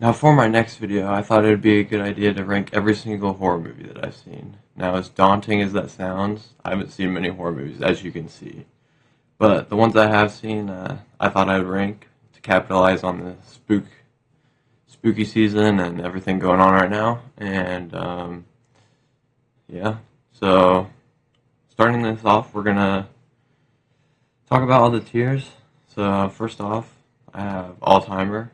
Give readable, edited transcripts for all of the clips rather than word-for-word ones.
Now, for my next video, I thought it would be a good idea to rank every single horror movie that I've seen. Now, as daunting as that sounds, I haven't seen many horror movies, as you can see. But the ones I have seen, I thought I would rank to capitalize on the spooky season and everything going on right now. And, yeah. So, starting this off, we're going to talk about all the tiers. So, first off, I have All-Timer,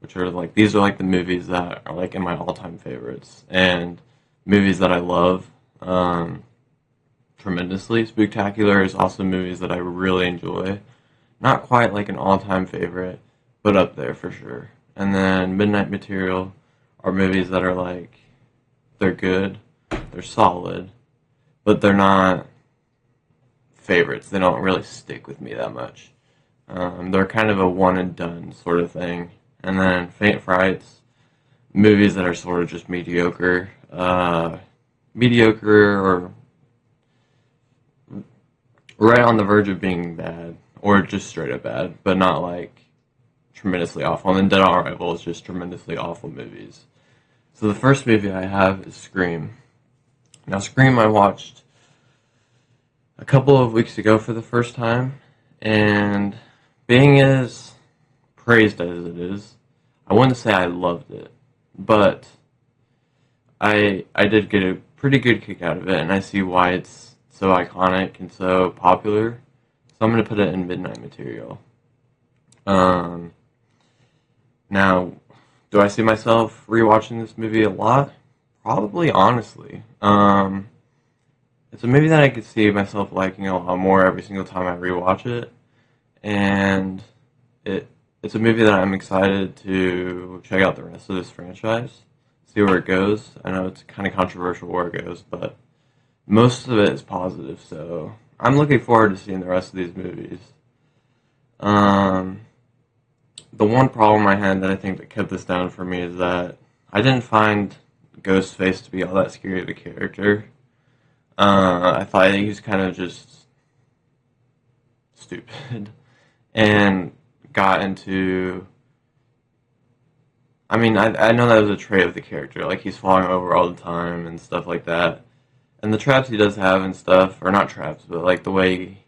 which are like, these are like the movies that are like in my all-time favorites, and movies that I love tremendously. Spooktacular is also movies that I really enjoy. Not quite like an all-time favorite, but up there for sure. And then Midnight Material are movies that are like, they're good, they're solid, but they're not favorites. They don't really stick with me that much. They're kind of a one and done sort of thing. And then Faint Frights, movies that are sort of just mediocre. Mediocre or right on the verge of being bad, or just straight up bad, but not like tremendously awful. And then Dead on Arrival is just tremendously awful movies. So the first movie I have is Scream. Now Scream I watched a couple of weeks ago for the first time, and being as praised as it is, I wouldn't say I loved it, but I did get a pretty good kick out of it, and I see why it's so iconic and so popular. So I'm going to put it in Midnight Material. Now, do I see myself rewatching this movie a lot? Probably, honestly. It's a movie that I could see myself liking a lot more every single time I rewatch it, and it's a movie that I'm excited to check out the rest of this franchise, see where it goes. I know it's kind of controversial where it goes, but most of it is positive, so I'm looking forward to seeing the rest of these movies. The one problem I had that I think that kept this down for me is that I didn't find Ghostface to be all that scary of a character. I thought he was kind of just stupid, and got into, I mean, I know that was a trait of the character, like he's falling over all the time and stuff like that, and the traps he does have and stuff, or not traps, but like the way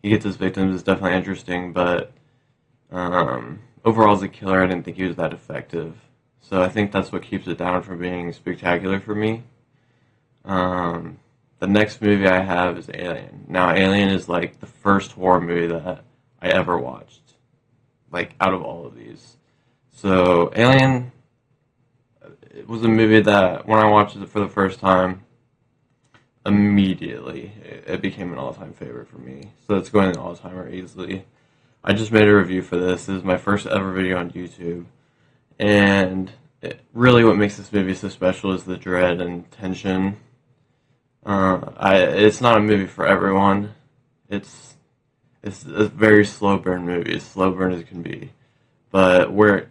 he gets his victims is definitely interesting, but overall as a killer I didn't think he was that effective, so I think that's what keeps it down from being spectacular for me. The next movie I have is Alien. Now Alien is like the first horror movie that I ever watched, like out of all of these. So Alien, it was a movie that when I watched it for the first time, immediately it became an all-time favorite for me. So it's going to all-timer easily. I just made a review for this. This is my first ever video on YouTube, and really what makes this movie so special is the dread and tension. It's not a movie for everyone. It's a very slow burn movie, as slow burn as it can be. But where it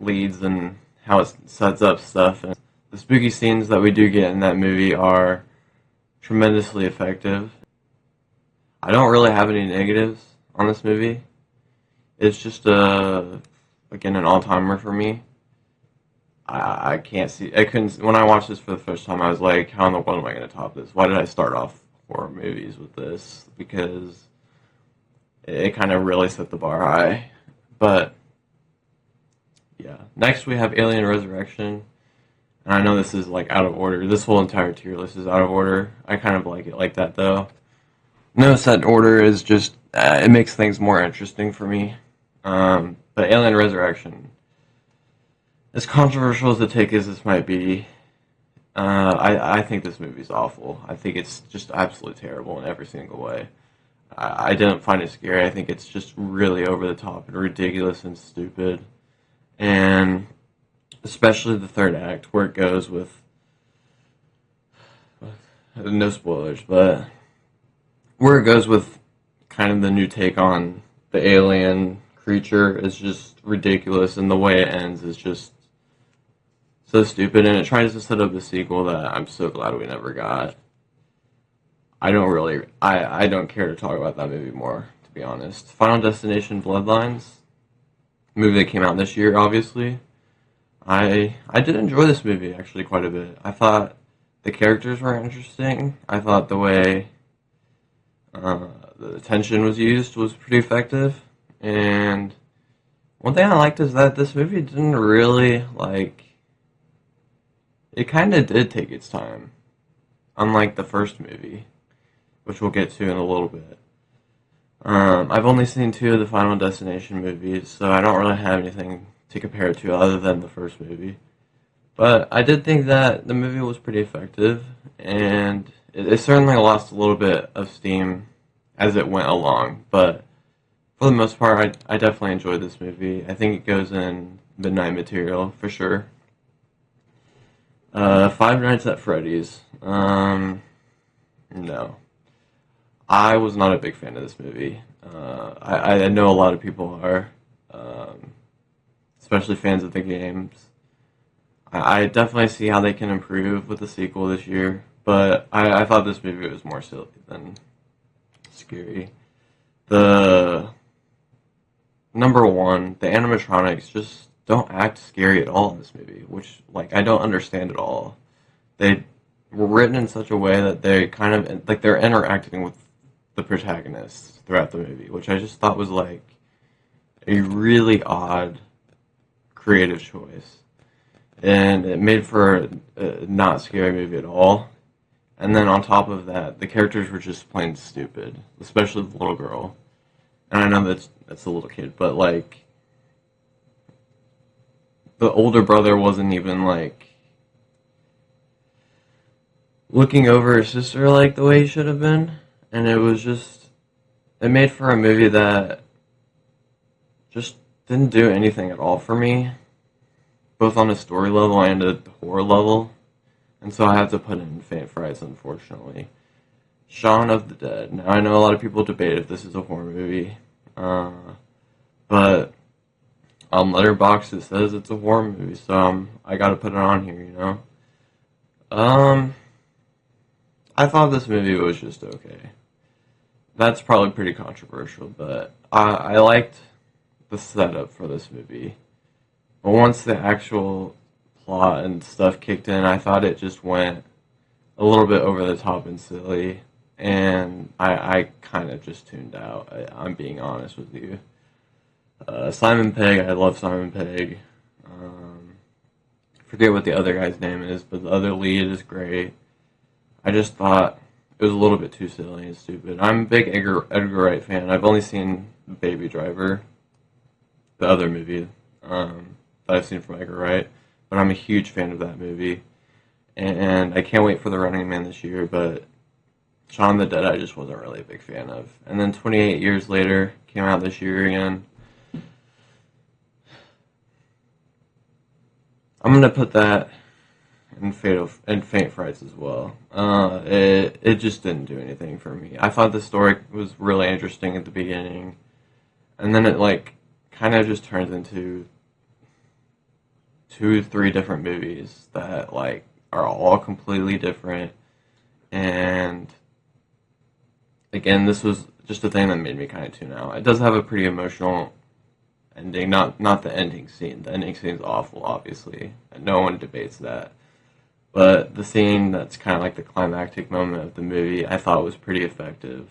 leads and how it sets up stuff, and the spooky scenes that we do get in that movie are tremendously effective. I don't really have any negatives on this movie. It's just again, an all-timer for me. I can't see, I couldn't, when I watched this for the first time, I was like, how in the world am I going to top this? Why did I start off horror movies with this? Because it kind of really set the bar high. But yeah, next we have Alien Resurrection, and I know this is like out of order. This whole entire tier list is out of order. I kind of like it like that though. No set order is just, it makes things more interesting for me. But Alien Resurrection, as controversial as the take is this might be, I think this movie's awful. I think it's just absolutely terrible in every single way. I didn't find it scary. I think it's just really over the top and ridiculous and stupid. And especially the third act, where it goes with, no spoilers, but where it goes with kind of the new take on the alien creature is just ridiculous, and the way it ends is just so stupid, and it tries to set up a sequel that I'm so glad we never got. I don't care to talk about that movie more, to be honest. Final Destination Bloodlines, movie that came out this year, obviously. I did enjoy this movie actually quite a bit. I thought the characters were interesting. I thought the way the tension was used was pretty effective. And one thing I liked is that this movie didn't really like. It kind of did take its time, unlike the first movie, which we'll get to in a little bit. I've only seen two of the Final Destination movies, so I don't really have anything to compare it to other than the first movie. But I did think that the movie was pretty effective, and it certainly lost a little bit of steam as it went along. But for the most part, I definitely enjoyed this movie. I think it goes in midnight material for sure. Five Nights at Freddy's. No. I was not a big fan of this movie. I know a lot of people are, especially fans of the games. I definitely see how they can improve with the sequel this year, but I thought this movie was more silly than scary. The number one, the animatronics just don't act scary at all in this movie, which like I don't understand at all. They were written in such a way that they kind of like they're interacting with the protagonists throughout the movie, which I just thought was like a really odd creative choice. And it made for a not scary movie at all. And then on top of that, the characters were just plain stupid, especially the little girl. And I know that's a little kid, but like the older brother wasn't even like looking over his sister like the way he should have been. And it made for a movie that just didn't do anything at all for me, both on a story level and a horror level. And so I have to put in Faint Frights, unfortunately. Shaun of the Dead. Now, I know a lot of people debate if this is a horror movie, but on Letterboxd it says it's a horror movie, so I gotta put it on here, you know? I thought this movie was just okay. That's probably pretty controversial, but I liked the setup for this movie. But once the actual plot and stuff kicked in, I thought it just went a little bit over the top and silly, and I kind of just tuned out. I'm being honest with you. Simon Pegg, I love Simon Pegg. Forget what the other guy's name is, but the other lead is great. I just thought it was a little bit too silly and stupid. I'm a big Edgar Wright fan. I've only seen Baby Driver, the other movie that I've seen from Edgar Wright, but I'm a huge fan of that movie. And I can't wait for The Running Man this year, but Shaun of the Dead I just wasn't really a big fan of. And then 28 Years Later came out this year again. I'm going to put that in Faint Frights as well. It just didn't do anything for me. I thought the story was really interesting at the beginning, and then it like kind of just turns into 2, 3 different movies that like are all completely different. And again, this was just a thing that made me kind of tune out. It does have a pretty emotional ending, not the ending scene. The ending scene is awful, obviously, and no one debates that. But the scene that's kind of like the climactic moment of the movie, I thought was pretty effective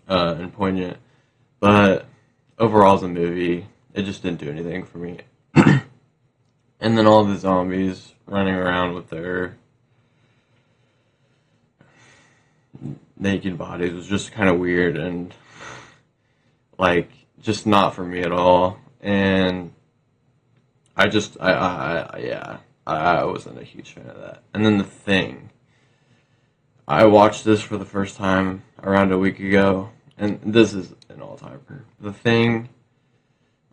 and poignant. But overall, as a movie, it just didn't do anything for me. And then all the zombies running around with their naked bodies was just kind of weird and like just not for me at all. And I wasn't a huge fan of that. And then The Thing. I watched this for the first time around a week ago, and this is an all-timer. The Thing,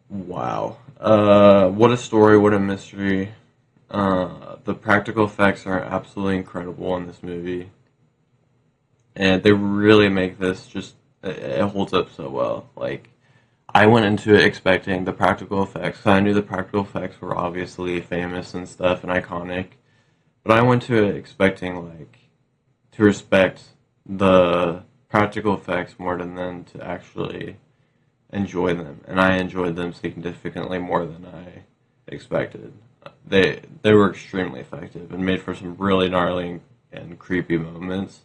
wow. What a story, what a mystery. The practical effects are absolutely incredible in this movie. And they really make this just, it holds up so well. Like, I went into it expecting the practical effects. I knew the practical effects were obviously famous and stuff and iconic, but I went to it expecting like to respect the practical effects more than to actually enjoy them, and I enjoyed them significantly more than I expected. They were extremely effective and made for some really gnarly and creepy moments.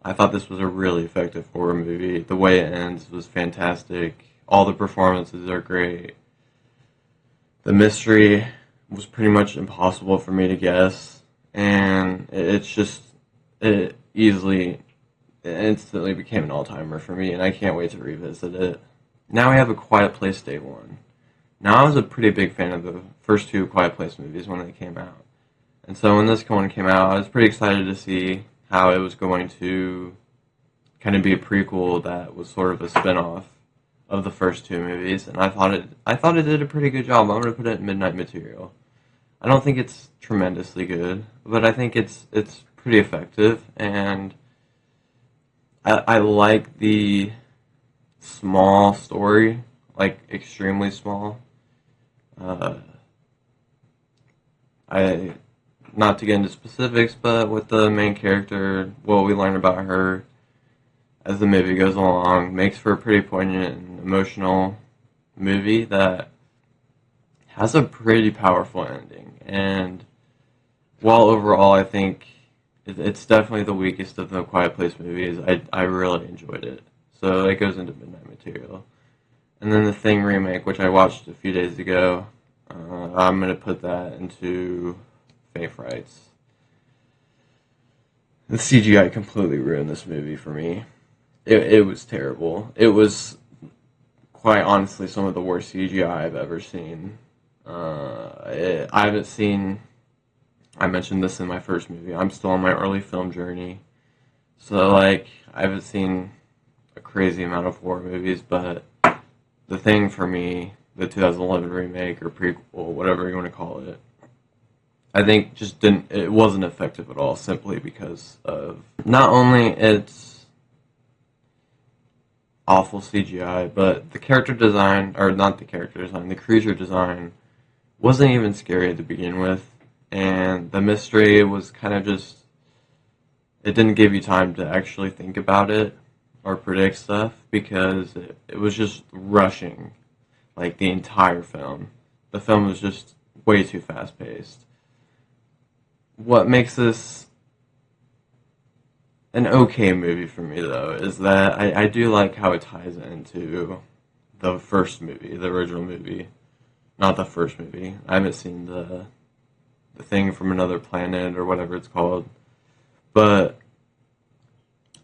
I thought this was a really effective horror movie. The way it ends was fantastic. All the performances are great. The mystery was pretty much impossible for me to guess, and it instantly became an all-timer for me, and I can't wait to revisit it. Now we have A Quiet Place Day One. Now I was a pretty big fan of the first two Quiet Place movies when they came out, and so when this one came out, I was pretty excited to see how it was going to kind of be a prequel that was sort of a spin-off of the first two movies, and I thought it did a pretty good job. I'm going to put it in Midnight Material. I don't think it's tremendously good, but I think it's pretty effective, and I like the small story, like extremely small. Uh, I Not to get into specifics, but with the main character, what we learn about her as the movie goes along makes for a pretty poignant and emotional movie that has a pretty powerful ending. And while overall I think it's definitely the weakest of the Quiet Place movies, I really enjoyed it. So it goes into Midnight Material. And then the Thing remake, which I watched a few days ago, I'm going to put that into Faint Frights. The CGI completely ruined this movie for me. It was terrible. It was quite honestly some of the worst CGI I've ever seen. I haven't seen. I mentioned this in my first movie. I'm still on my early film journey, so like I haven't seen a crazy amount of horror movies, but The Thing for me, the 2011 remake or prequel, whatever you want to call it, I think just didn't. It wasn't effective at all, simply because of not only its awful CGI, but the character design, or not the character design, the creature design wasn't even scary to begin with, and the mystery was kind of just, it didn't give you time to actually think about it or predict stuff, because it was just rushing, like, the entire film. The film was just way too fast-paced. What makes this an okay movie for me, though, is that I do like how it ties into the first movie, the original movie. Not the first movie. I haven't seen the Thing from Another Planet or whatever it's called. But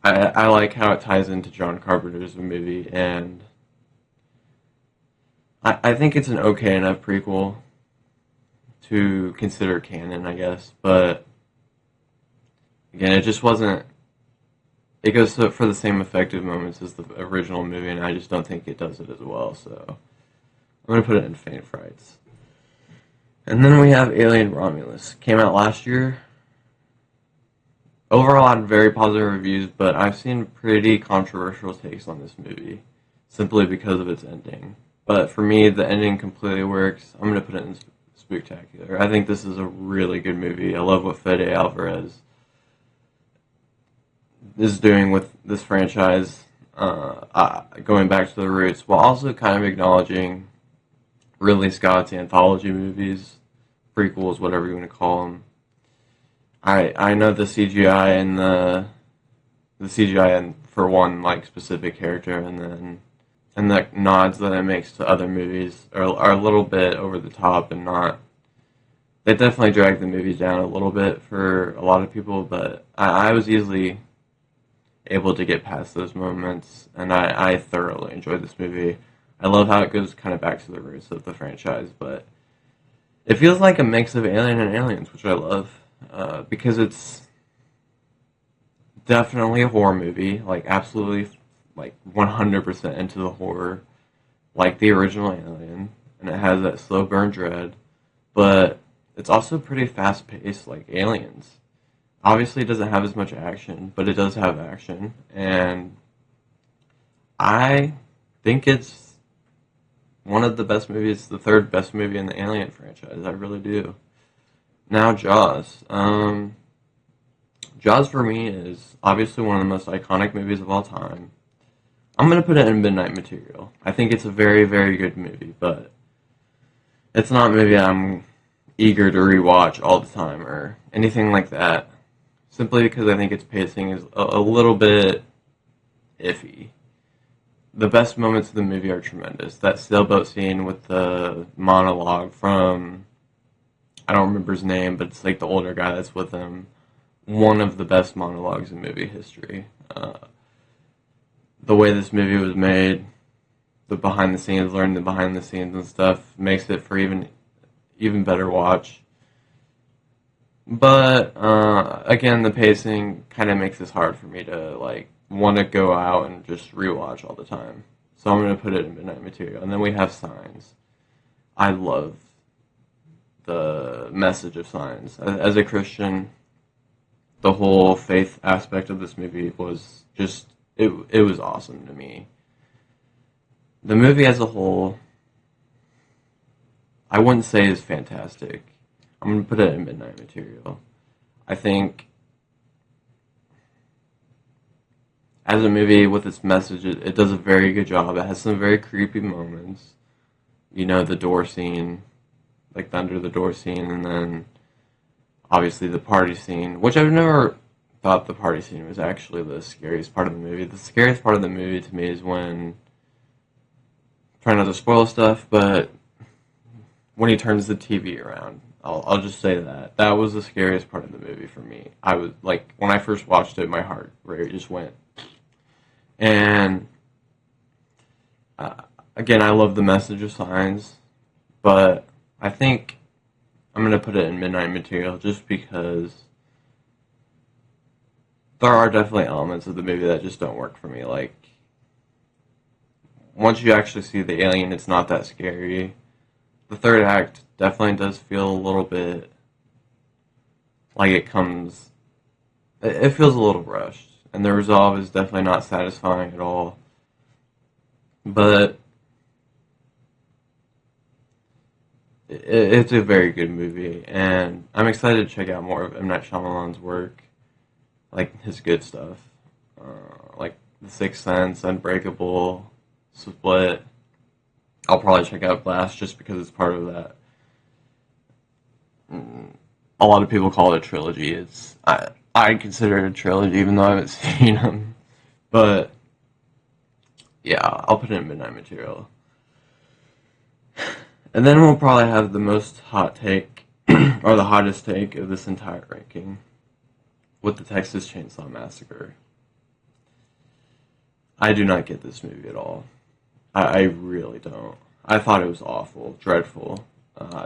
I like how it ties into John Carpenter's movie, and I think it's an okay enough prequel to consider canon, I guess. But again, it just wasn't. It goes for the same effective moments as the original movie, and I just don't think it does it as well. So I'm going to put it in Faint Frights. And then we have Alien Romulus. Came out last year. Overall, I had very positive reviews, but I've seen pretty controversial takes on this movie, simply because of its ending. But for me, the ending completely works. I'm going to put it in Spooktacular. I think this is a really good movie. I love what Fede Alvarez is doing with this franchise, going back to the roots, while also kind of acknowledging Ridley Scott's anthology movies, prequels, whatever you want to call them. I know the CGI and the CGI and for one like specific character, and the nods that it makes to other movies are a little bit over the top and not. They definitely drag the movies down a little bit for a lot of people, but I was easily able to get past those moments, and I thoroughly enjoyed this movie. I love how it goes kind of back to the roots of the franchise, but it feels like a mix of Alien and Aliens, which I love, because it's definitely a horror movie, like absolutely, like 100% into the horror, like the original Alien, and it has that slow burn dread, but it's also pretty fast paced, like Aliens. Obviously, it doesn't have as much action, but it does have action, and I think it's one of the best movies, the third best movie in the Alien franchise. I really do. Now, Jaws. Jaws for me is obviously one of the most iconic movies of all time. I'm going to put it in Midnight Material. I think it's a very, very good movie, but it's not a movie I'm eager to rewatch all the time or anything like that. Simply because I think its pacing is a little bit iffy. The best moments of the movie are tremendous. That sailboat scene with the monologue from, I don't remember his name, but it's like the older guy that's with him. One of the best monologues in movie history. The way this movie was made, the behind the scenes, learning the behind the scenes and stuff, makes it for even better watch. But again, the pacing kind of makes this hard for me to like want to go out and just rewatch all the time. So I'm going to put it in Midnight Material. And then we have Signs. I love the message of Signs. As a Christian, the whole faith aspect of this movie was just, it was awesome to me. The movie as a whole, I wouldn't say is fantastic. I'm going to put it in Midnight Material. I think as a movie with its message, it does a very good job. It has some very creepy moments. You know, the door scene, like the under the door scene, and then obviously the party scene, which I've never thought the party scene was actually the scariest part of the movie. The scariest part of the movie to me is when, trying not to spoil stuff, but when he turns the TV around. I'll just say that. That was the scariest part of the movie for me. I was, like, when I first watched it, my heart rate just went. And, again, I love the message of Signs, but I think I'm going to put it in Midnight Material just because there are definitely elements of the movie that just don't work for me. Like, once you actually see the alien, it's not that scary. The third act definitely does feel a little bit like it feels a little rushed, and the resolve is definitely not satisfying at all. But it's a very good movie, and I'm excited to check out more of M. Night Shyamalan's work, like his good stuff, like The Sixth Sense, Unbreakable, Split. I'll probably check out Blast just because it's part of that. A lot of people call it a trilogy. I consider it a trilogy even though I haven't seen them. But yeah, I'll put it in Midnight Material. And then we'll probably have the most hot take, or the hottest take of this entire ranking, with the Texas Chainsaw Massacre. I do not get this movie at all. I really don't. I thought it was awful, dreadful.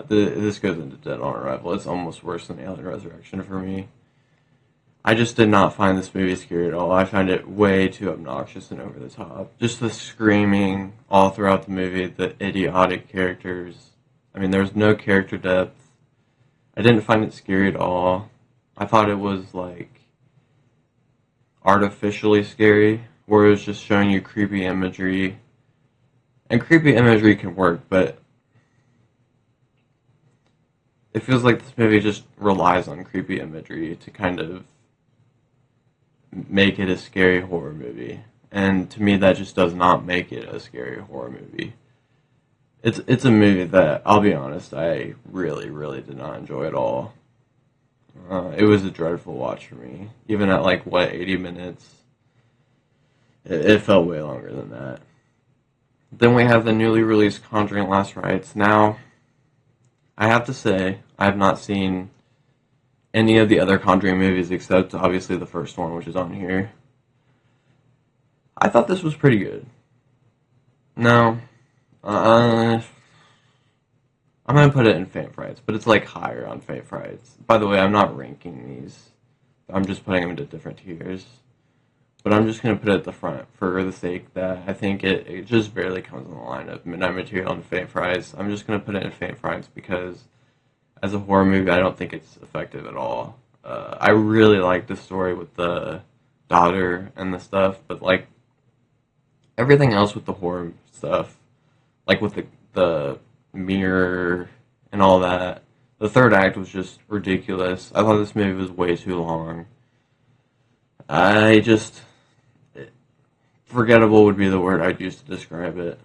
This goes into Dead on Arrival. It's almost worse than Alien Resurrection for me. I just did not find this movie scary at all. I found it way too obnoxious and over the top. Just the screaming all throughout the movie, the idiotic characters. I mean, there was no character depth. I didn't find it scary at all. I thought it was, like, artificially scary, where it was just showing you creepy imagery. And creepy imagery can work, but it feels like this movie just relies on creepy imagery to kind of make it a scary horror movie. And to me, that just does not make it a scary horror movie. It's a movie that, I'll be honest, I really, really did not enjoy at all. It was a dreadful watch for me. Even at, 80 minutes? It felt way longer than that. Then we have the newly released Conjuring Last Rites. Now, I have to say, I have not seen any of the other Conjuring movies except, obviously, the first one, which is on here. I thought this was pretty good. No. I'm going to put it in Faint Frights, but it's, higher on Faint Frights. By the way, I'm not ranking these. I'm just putting them into different tiers. But I'm just going to put it at the front for the sake that I think it just barely comes in the line of Midnight Material and Faint Frights. I'm just going to put it in Faint Frights because as a horror movie, I don't think it's effective at all. I really like the story with the daughter and the stuff, but everything else with the horror stuff, with the mirror and all that, the third act was just ridiculous. I thought this movie was way too long. Forgettable would be the word I'd use to describe it.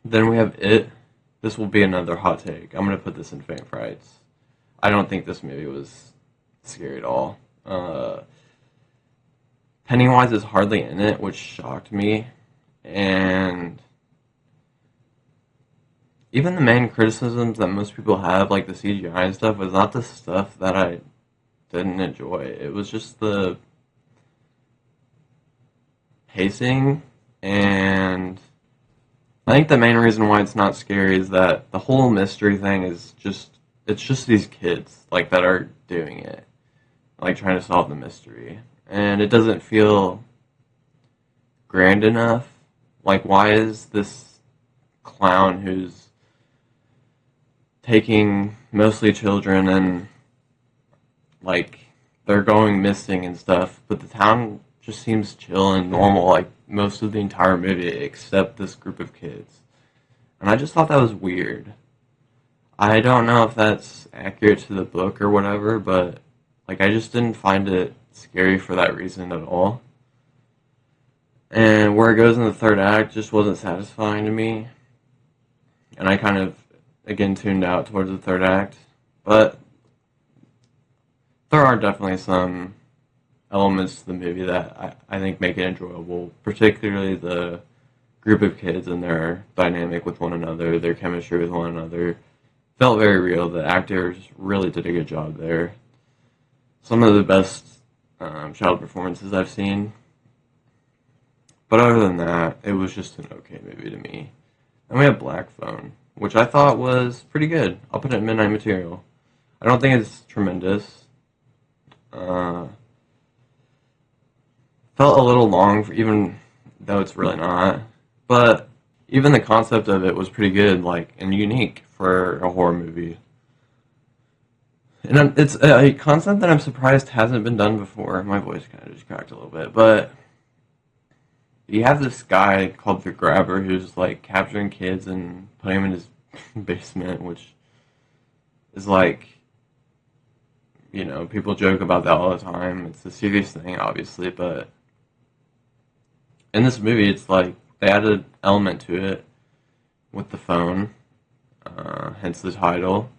Then we have It. this will be another hot take. I'm gonna put this in Faint Frights. I don't think this movie was scary at all. Pennywise is hardly in it, which shocked me, and even the main criticisms that most people have, like the CGI and stuff, was not the stuff that I didn't enjoy. It was just the pacing, and I think the main reason why it's not scary is that the whole mystery thing is it's just these kids, like, that are doing it, like, trying to solve the mystery. And it doesn't feel grand enough. Like, why is this clown who's taking mostly children and, like, they're going missing and stuff, but the town just seems chill and normal, like, most of the entire movie, except this group of kids. And I just thought that was weird. I don't know if that's accurate to the book or whatever, but, like, I just didn't find it scary for that reason at all. And where it goes in the third act just wasn't satisfying to me. And I kind of, again, tuned out towards the third act. But there are definitely some elements to the movie that I think make it enjoyable, particularly the group of kids and their dynamic with one another, their chemistry with one another. Felt very real. The actors really did a good job there. Some of the best child performances I've seen. But other than that, it was just an okay movie to me. And we have Black Phone, which I thought was pretty good. I'll put it in Midnight Material. I don't think it's tremendous. Felt a little long, even though it's really not. But even the concept of it was pretty good, like, and unique for a horror movie. And it's a concept that I'm surprised hasn't been done before. My voice kind of just cracked a little bit, but you have this guy called the Grabber who's, like, capturing kids and putting them in his basement, which is, like, you know, people joke about that all the time. It's a serious thing, obviously, but in this movie, it's like they added an element to it with the phone, hence the title,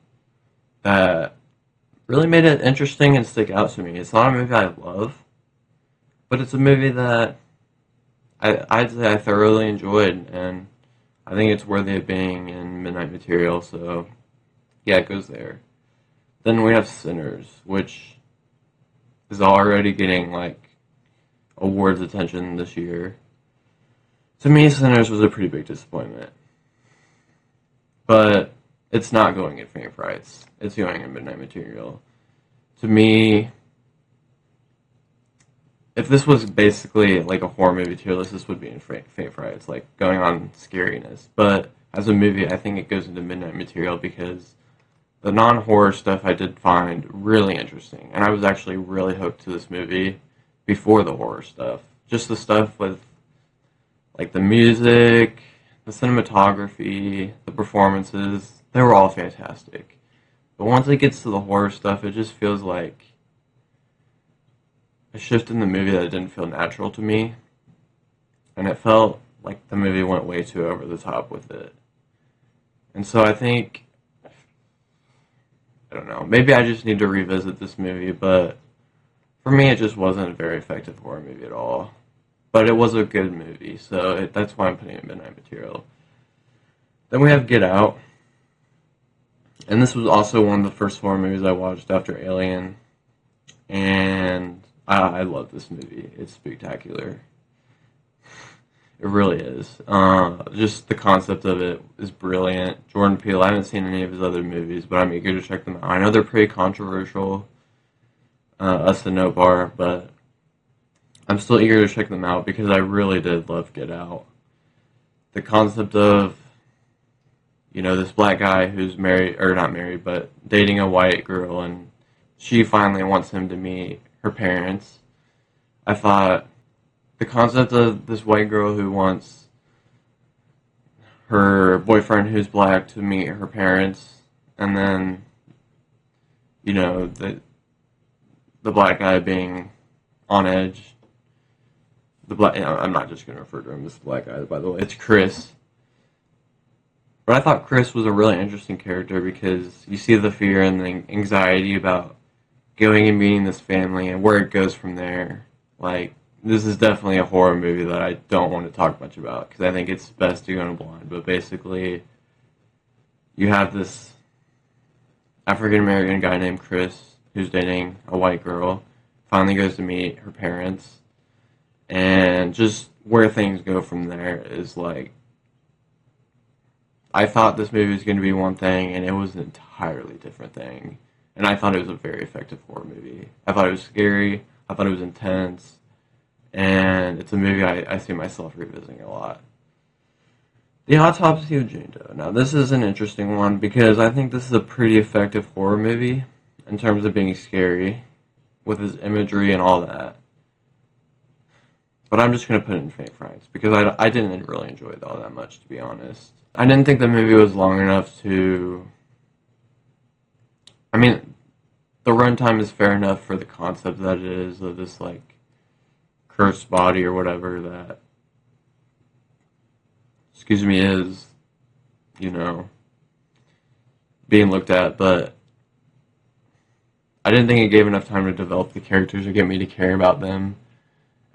that really made it interesting and stick out to me. It's not a movie I love, but it's a movie that I'd say I thoroughly enjoyed, and I think it's worthy of being in Midnight Material, so yeah, it goes there. Then we have Sinners, which is already getting, like, awards attention this year. To me, Sinners was a pretty big disappointment. But it's not going at Faint Frights. It's going in Midnight Material. To me, if this was basically like a horror movie tier list, this would be in Faint Frights, like going on scariness. But as a movie, I think it goes into Midnight Material because the non-horror stuff I did find really interesting. And I was actually really hooked to this movie before the horror stuff. Just the stuff with, like, the music, the cinematography, the performances, they were all fantastic. But once it gets to the horror stuff, it just feels like a shift in the movie that didn't feel natural to me. And it felt like the movie went way too over the top with it. And so I think, I don't know, maybe I just need to revisit this movie, but for me it just wasn't a very effective horror movie at all. But it was a good movie, so that's why I'm putting it in Midnight Material. Then we have Get Out. And this was also one of the first horror movies I watched after Alien. And I love this movie. It's spectacular. It really is. Just the concept of it is brilliant. Jordan Peele, I haven't seen any of his other movies, but I'm eager to check them out. I know they're pretty controversial, us and No Bar, but I'm still eager to check them out because I really did love Get Out. The concept of, you know, this black guy who's married, or not married, but dating a white girl, and she finally wants him to meet her parents. I thought the concept of this white girl who wants her boyfriend who's black to meet her parents, and then, you know, the black guy being on edge. The black, you know, I'm not just going to refer to him as the black guy, by the way. It's Chris. But I thought Chris was a really interesting character because you see the fear and the anxiety about going and meeting this family and where it goes from there. Like, this is definitely a horror movie that I don't want to talk much about because I think it's best to go in blind. But basically, you have this African American guy named Chris who's dating a white girl, finally goes to meet her parents, and just where things go from there is like, I thought this movie was going to be one thing, and it was an entirely different thing. And I thought it was a very effective horror movie. I thought it was scary. I thought it was intense. And it's a movie I see myself revisiting a lot. The Autopsy of Jane Doe. Now, this is an interesting one because I think this is a pretty effective horror movie in terms of being scary with its imagery and all that. But I'm just going to put it in faint frights because I didn't really enjoy it all that much, to be honest. I didn't think the movie was long enough to... I mean, the runtime is fair enough for the concept that it is of this, like, cursed body or whatever that, is, being looked at, but I didn't think it gave enough time to develop the characters or get me to care about them.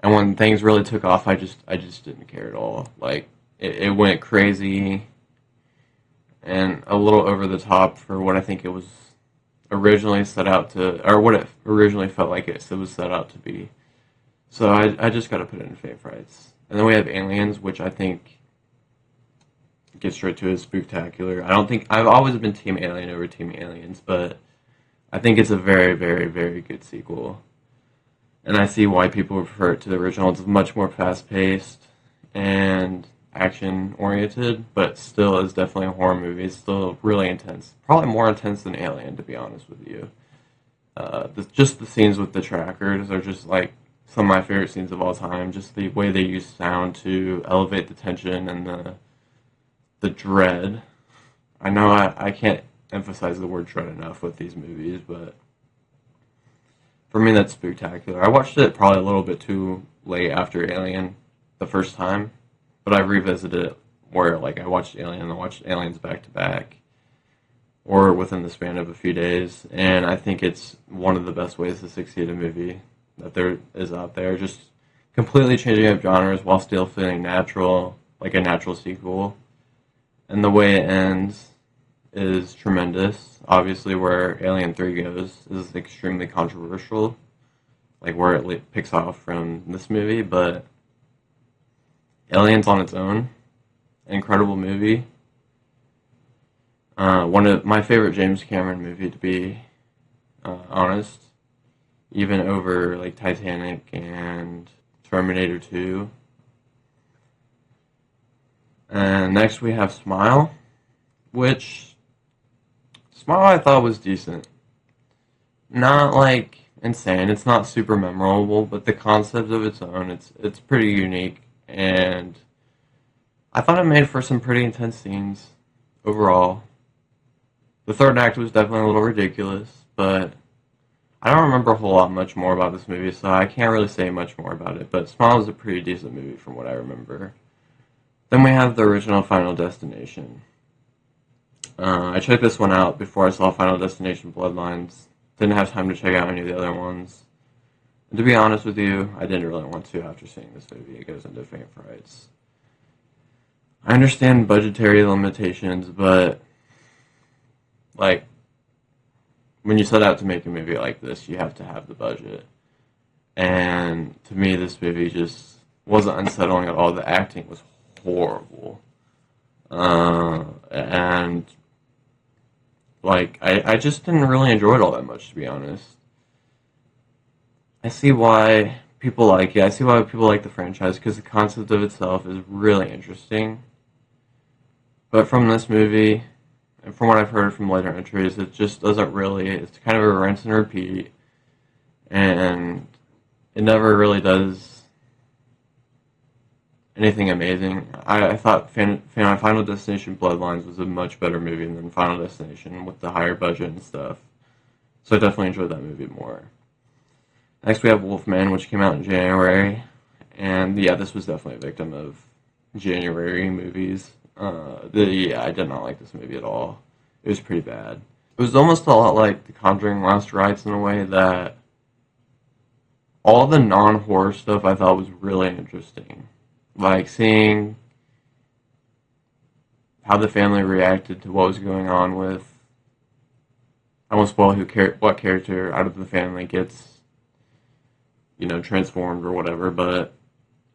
And when things really took off, I just didn't care at all. Like, it went crazy and a little over the top for what I think it was originally set out to, or what it originally felt like it was set out to be. So I just got to put it in faint frights. And then we have Aliens, which I think gets straight to is spooktacular. I've always been Team Alien over Team Aliens, but I think it's a very, very, very good sequel. And I see why people refer it to the original. It's much more fast-paced and action-oriented, but still is definitely a horror movie. It's still really intense. Probably more intense than Alien, to be honest with you. Just the scenes with the trackers are just like some of my favorite scenes of all time. Just the way they use sound to elevate the tension and the dread. I know I can't emphasize the word dread enough with these movies, but for me that's spectacular. I watched it probably a little bit too late after Alien the first time, but I revisited it where like I watched Alien and I watched Aliens back to back or within the span of a few days, and I think it's one of the best ways to succeed a movie that there is out there. Just completely changing up genres while still feeling natural, like a natural sequel. And the way it ends is tremendous. Obviously, where Alien 3 goes is extremely controversial, like where it picks off from this movie, but Aliens on its own, incredible movie. One of my favorite James Cameron movie, to be honest, even over like Titanic and Terminator 2. And next we have Smile, which Smile I thought was decent. Not like insane. It's not super memorable, but the concept of its own, it's pretty unique, and I thought it made for some pretty intense scenes overall. The third act was definitely a little ridiculous, but I don't remember a whole lot much more about this movie, so I can't really say much more about it, but Smile is a pretty decent movie from what I remember. Then we have the original Final Destination. I checked this one out before I saw Final Destination Bloodlines. Didn't have time to check out any of the other ones. And to be honest with you, I didn't really want to after seeing this movie. It goes into faint frights. I understand budgetary limitations, but like when you set out to make a movie like this, you have to have the budget. And to me, this movie just wasn't unsettling at all. The acting was horrible. And like I just didn't really enjoy it all that much, to be honest. I see why people like it. I see why people like the franchise because the concept of itself is really interesting. But from this movie, and from what I've heard from later entries, it just doesn't really. It's kind of a rinse and repeat, and it never really does anything amazing. I thought Final Destination Bloodlines was a much better movie than Final Destination with the higher budget and stuff. So I definitely enjoyed that movie more. Next we have Wolfman, which came out in January. And yeah, this was definitely a victim of January movies. Yeah, I did not like this movie at all. It was pretty bad. It was almost a lot like The Conjuring Last Rites in a way that all the non-horror stuff I thought was really interesting. Like seeing how the family reacted to what was going on with, I won't spoil what character out of the family gets, transformed or whatever, but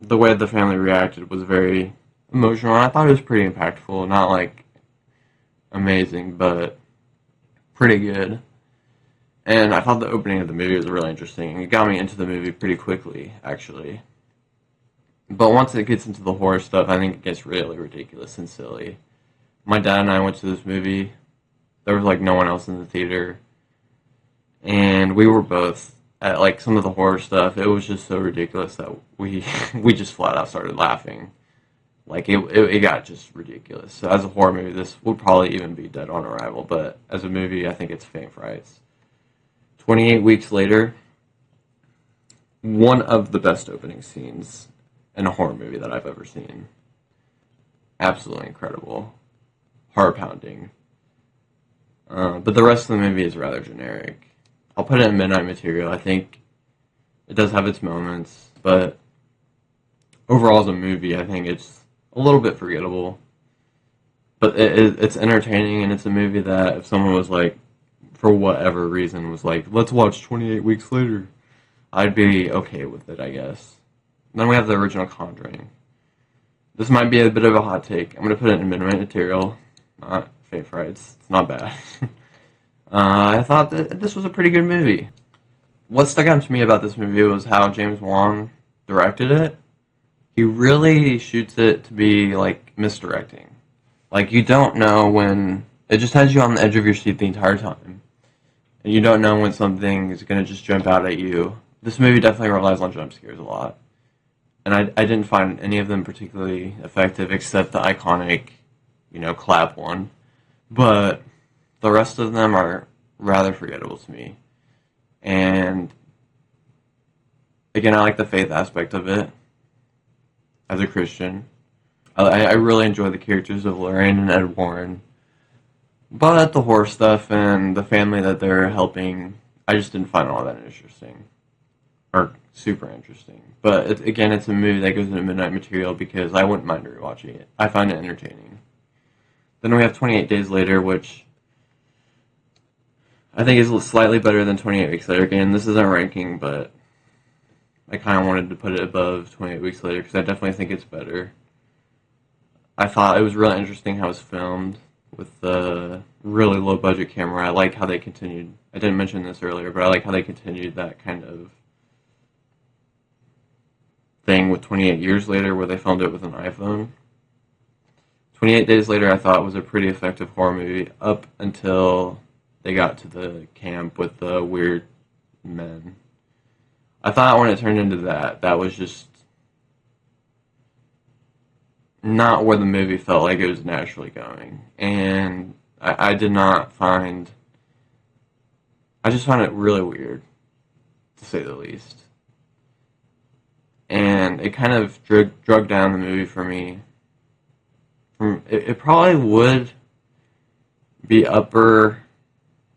the way the family reacted was very emotional, and I thought it was pretty impactful. Not like amazing, but pretty good. And I thought the opening of the movie was really interesting. It got me into the movie pretty quickly, actually. But once it gets into the horror stuff, I think it gets really ridiculous and silly. My dad and I went to this movie. There was like no one else in the theater. And we were both at like some of the horror stuff. It was just so ridiculous that we we just flat out started laughing. Like it got just ridiculous. So as a horror movie, this would probably even be dead on arrival. But as a movie, I think it's faint frights. 28 weeks later, one of the best opening scenes in a horror movie that I've ever seen. Absolutely incredible. Heart pounding. But the rest of the movie is rather generic. I'll put it in Midnight Material. I think it does have its moments, but overall as a movie, I think it's a little bit forgettable. But it's entertaining, and it's a movie that if someone was like, for whatever reason, was like, let's watch 28 Weeks Later, I'd be okay with it, I guess. Then we have the original Conjuring. This might be a bit of a hot take. I'm going to put it in Midnight Material, not Faint Frights. It's not bad. I thought that this was a pretty good movie. What stuck out to me about this movie was how James Wan directed it. He really shoots it to be like misdirecting. Like you don't know when, it just has you on the edge of your seat the entire time. And you don't know when something is going to just jump out at you. This movie definitely relies on jump scares a lot. And I didn't find any of them particularly effective except the iconic, clap one. But the rest of them are rather forgettable to me. And again, I like the faith aspect of it as a Christian. I really enjoy the characters of Lorraine and Ed Warren. But the horror stuff and the family that they're helping, I just didn't find all that interesting. Or super interesting. But it's a movie that goes into Midnight Material because I wouldn't mind rewatching it. I find it entertaining. Then we have 28 Days Later, which I think is slightly better than 28 Weeks Later. Again, this isn't ranking, but I kind of wanted to put it above 28 Weeks Later because I definitely think it's better. I thought it was really interesting how it was filmed with the really low budget camera. I like how they continued. I didn't mention this earlier, but I like how they continued that kind of thing with 28 Years Later where they filmed it with an iPhone. 28 Days Later I thought was a pretty effective horror movie up until they got to the camp with the weird men. I thought when it turned into that was just not where the movie felt like it was naturally going. And I did not find... I just found it really weird, to say the least. And it kind of drug down the movie for me. It probably would be upper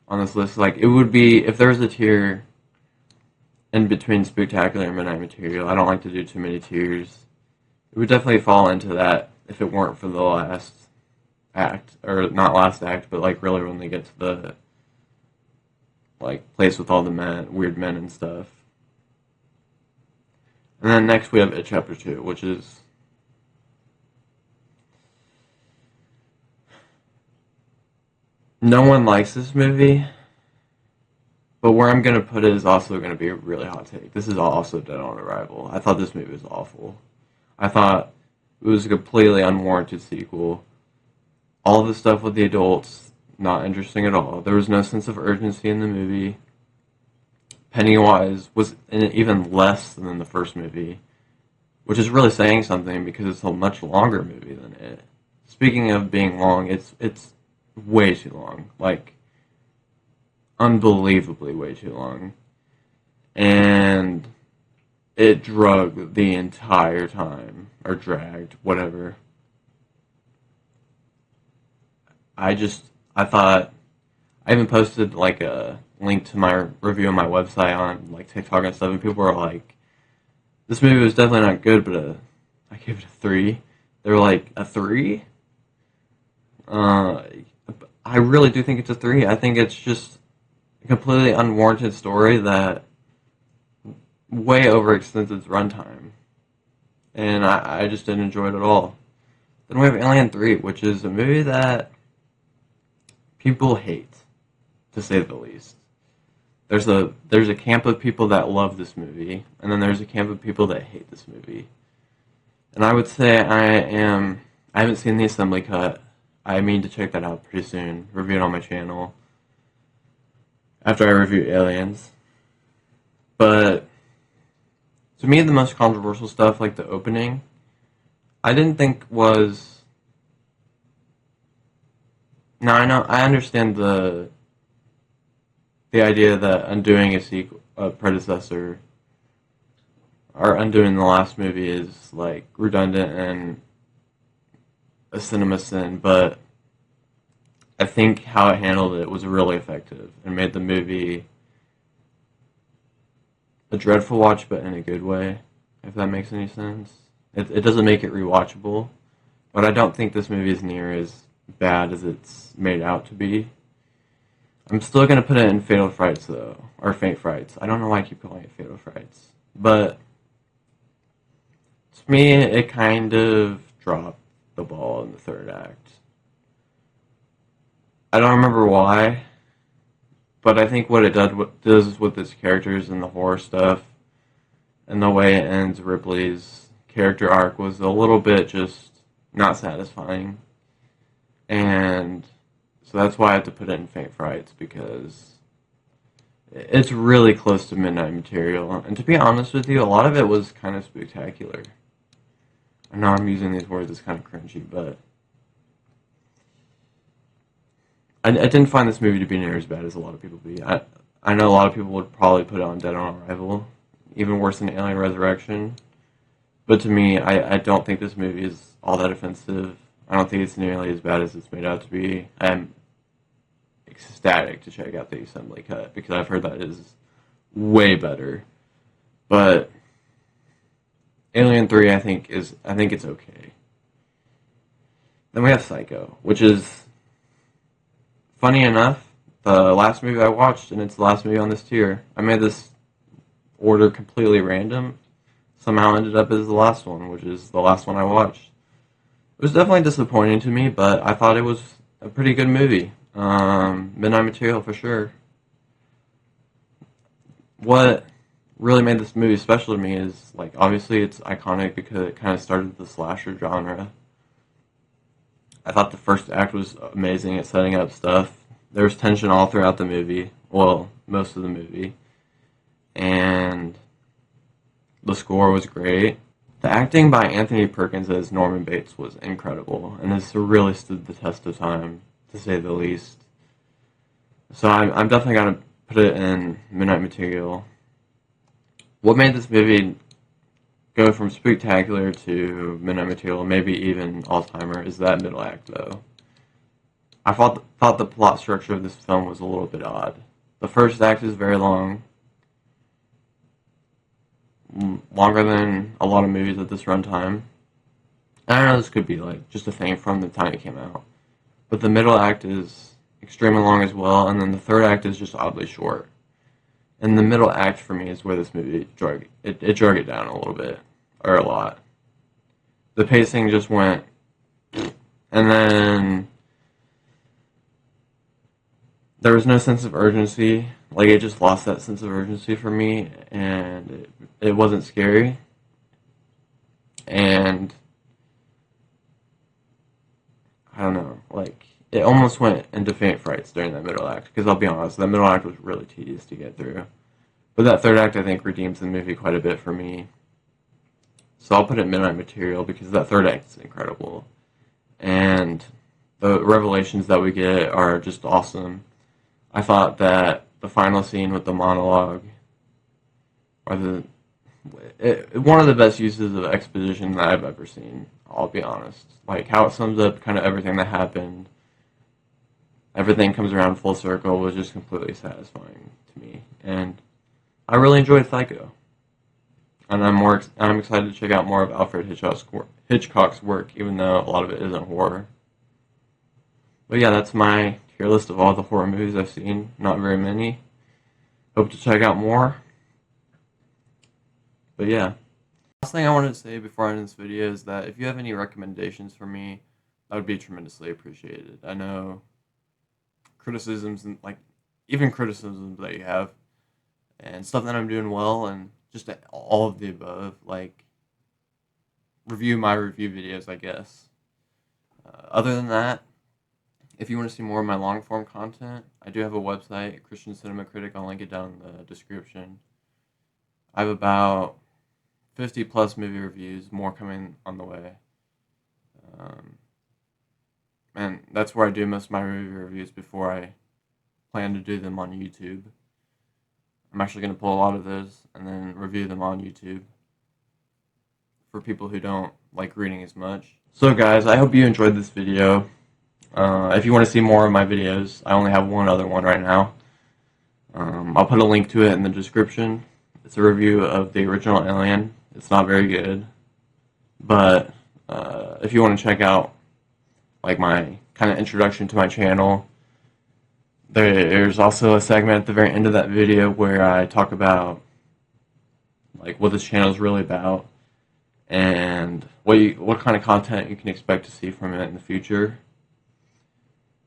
on this list. Like, it would be, if there was a tier in between Spooktacular and Midnight Material, I don't like to do too many tiers. It would definitely fall into that if it weren't for the last act. Or not last act, but like really when they get to the like place with all the weird men and stuff. And then next we have It Chapter 2, which is... No one likes this movie, but where I'm going to put it is also going to be a really hot take. This is also dead on arrival. I thought this movie was awful. I thought it was a completely unwarranted sequel. All the stuff with the adults, not interesting at all. There was no sense of urgency in the movie. Pennywise was in it even less than the first movie, which is really saying something because it's a much longer movie than it. Speaking of being long, it's way too long. Like, unbelievably way too long. And it drug the entire time, or dragged, whatever. I thought I even posted like a link to my review on my website on like TikTok and stuff, and people were like, "This movie was definitely not good," but I gave it a 3. They were like, "A 3?" Uh, I really do think it's a 3. I think it's just a completely unwarranted story that way overextends its runtime, and I just didn't enjoy it at all. Then we have Alien 3, which is a movie that people hate, to say the least. There's a camp of people that love this movie, and then there's a camp of people that hate this movie. And I would say I haven't seen the assembly cut. I mean to check that out pretty soon, review it on my channel after I review Aliens. But to me, the most controversial stuff, like the opening, I didn't think was. Now I understand the idea that undoing a predecessor, or undoing the last movie is like redundant and a cinema sin, but I think how it handled it was really effective and made the movie a dreadful watch, but in a good way, if that makes any sense. It doesn't make it rewatchable, but I don't think this movie is near as bad as it's made out to be. I'm still going to put it in Fatal Frights, though, or Faint Frights. I don't know why I keep calling it Fatal Frights, but to me, it kind of dropped the ball in the third act. I don't remember why, but I think what it does with its characters and the horror stuff and the way it ends Ripley's character arc was a little bit just not satisfying. And so that's why I have to put it in Faint Frights, because it's really close to Midnight Material. And to be honest with you, a lot of it was kind of spectacular. I know I'm using these words, it's kind of cringy, but I didn't find this movie to be near as bad as a lot of people be. I know a lot of people would probably put it on Dead on Arrival, even worse than Alien Resurrection. But to me, I don't think this movie is all that offensive. I don't think it's nearly as bad as it's made out to be. I'm ecstatic to check out the assembly cut, because I've heard that is way better. But Alien 3, I think it's okay. Then we have Psycho, which is, funny enough, the last movie I watched, and it's the last movie on this tier. I made this order completely random. Somehow ended up as the last one, which is the last one I watched. It was definitely disappointing to me, but I thought it was a pretty good movie. Midnight Material for sure. What really made this movie special to me is, like, obviously it's iconic because it kind of started the slasher genre. I thought the first act was amazing at setting up stuff. There was tension all throughout the movie. Well, most of the movie. And the score was great. The acting by Anthony Perkins as Norman Bates was incredible, and has really stood the test of time, to say the least. So I'm definitely going to put it in Midnight Material. What made this movie go from spectacular to Midnight Material, maybe even all-timer, is that middle act, though. I thought the plot structure of this film was a little bit odd. The first act is very long, longer than a lot of movies at this runtime. I know this could be like just a thing from the time it came out, but the middle act is extremely long as well, and then the third act is just oddly short. And the middle act for me is where this movie drug it down a little bit, or a lot. The pacing just went, and then there was no sense of urgency. Like, it just lost that sense of urgency for me, and it wasn't scary. And I don't know, like, it almost went into Faint Frights during that middle act, because I'll be honest, that middle act was really tedious to get through. But that third act, I think, redeems the movie quite a bit for me. So I'll put it Midnight Material, because that third act is incredible. And the revelations that we get are just awesome. I thought that the final scene with the monologue, or one of the best uses of exposition that I've ever seen, I'll be honest. Like, how it sums up kind of everything that happened, everything comes around full circle was just completely satisfying to me, and I really enjoyed Psycho. And I'm excited to check out more of Alfred Hitchcock's work, even though a lot of it isn't horror. But yeah, that's my tier list of all the horror movies I've seen. Not very many. Hope to check out more. But yeah. Last thing I wanted to say before I end this video is that if you have any recommendations for me, that would be tremendously appreciated. I know criticisms and even criticisms that you have and stuff that I'm doing well and just all of the above, review my review videos, I guess. Other than that, if you want to see more of my long form content, I do have a website, Christian Cinema Critic. I'll link it down in the description. I have about 50 plus movie reviews, more coming on the way. And that's where I do most of my movie reviews before I plan to do them on YouTube. I'm actually going to pull a lot of those and then review them on YouTube for people who don't like reading as much. So guys, I hope you enjoyed this video. If you want to see more of my videos, I only have one other one right now. I'll put a link to it in the description. It's a review of the original Alien. It's not very good, but if you want to check out my kind of introduction to my channel, there's also a segment at the very end of that video where I talk about what this channel is really about and what kind of content you can expect to see from it in the future.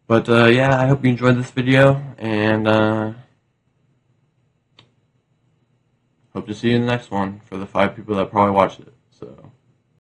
But yeah, I hope you enjoyed this video, and hope to see you in the next one for the 5 people that probably watched it. So.